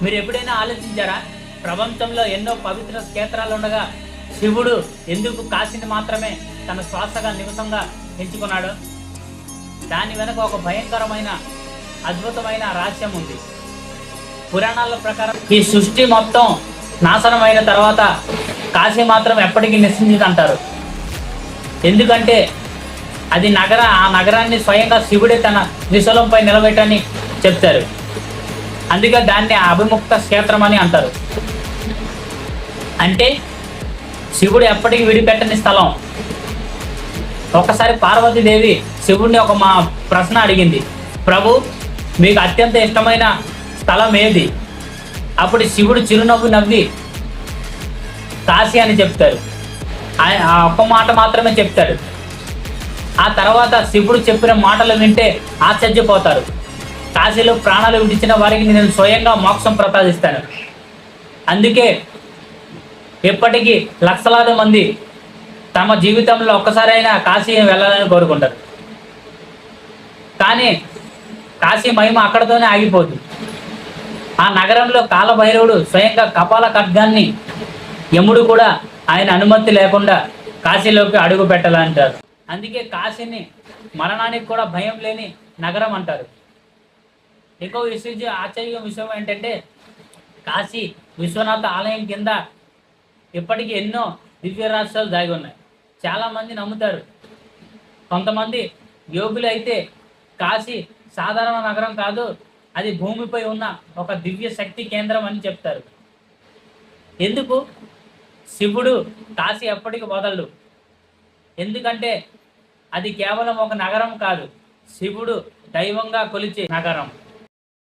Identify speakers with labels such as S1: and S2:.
S1: మీరు ఎప్పుడైనా ఆలోచించారా? ప్రపంచంలో ఎన్నో పవిత్ర క్షేత్రాలు ఉండగా శివుడు ఎందుకు కాశీని మాత్రమే తన శ్వాసగా నివసంగా ఎంచుకున్నాడు? దాని వెనుక ఒక భయంకరమైన అద్భుతమైన రహస్యం ఉంది. పురాణాల ప్రకారం ఈ సృష్టి మొత్తం నాశనం అయిన తర్వాత కాశీ మాత్రం ఎప్పటికీ నిశ్చింది అంటారు. ఎందుకంటే అది ఆ నగరాన్ని స్వయంగా శివుడే తన త్రిశూలంపై నిలబెట్టని చెప్తారు. అందుకే దాన్ని అభిముక్త క్షేత్రం అని అంటారు. అంటే శివుడు ఎప్పటికీ విడిపెట్టని స్థలం. ఒకసారి పార్వతీదేవి శివుడిని ఒక ప్రశ్న అడిగింది, ప్రభు మీకు అత్యంత ఇష్టమైన స్థలం ఏది? అప్పుడు శివుడు చిరునవ్వు నవ్వి కాశీ అని చెప్తారు. ఆ ఒక్క మాట మాత్రమే చెప్తాడు. ఆ తర్వాత శివుడు చెప్పిన మాటలు వింటే ఆశ్చర్యపోతారు. కాశీలో ప్రాణాలు విడిచిన వారికి నేను స్వయంగా మోక్షం ప్రసాదిస్తాను. అందుకే ఎప్పటికీ లక్షలాది మంది తమ జీవితంలో ఒక్కసారైనా కాశీ వెళ్ళాలని కోరుకుంటారు. కానీ కాశీ మహిమ అక్కడితోనే ఆగిపోతుంది. ఆ నగరంలో కాలభైరవుడు స్వయంగా కపాల ఖడ్గాన్ని యముడు కూడా ఆయన అనుమతి లేకుండా కాశీలోకి అడుగు పెట్టాలంటారు. అందుకే కాశీని మరణానికి కూడా భయం లేని నగరం అంటారు. ఇంకో ఆశ్చర్య విషయం ఏంటంటే కాశీ విశ్వనాథ ఆలయం కింద ఇప్పటికీ ఎన్నో దివ్య రహస్యాలు దాగి ఉన్నాయి. చాలామంది నమ్ముతారు. కొంతమంది యోగులు అయితే కాశీ సాధారణ నగరం కాదు, అది భూమిపై ఉన్న ఒక దివ్య శక్తి కేంద్రం అని చెప్తారు. ఎందుకు? శివుడు కాశీ ఎప్పటికీ వదలడు. ఎందుకంటే అది కేవలం ఒక నగరం కాదు, శివుడు దైవంగా కొలిచే నగరం.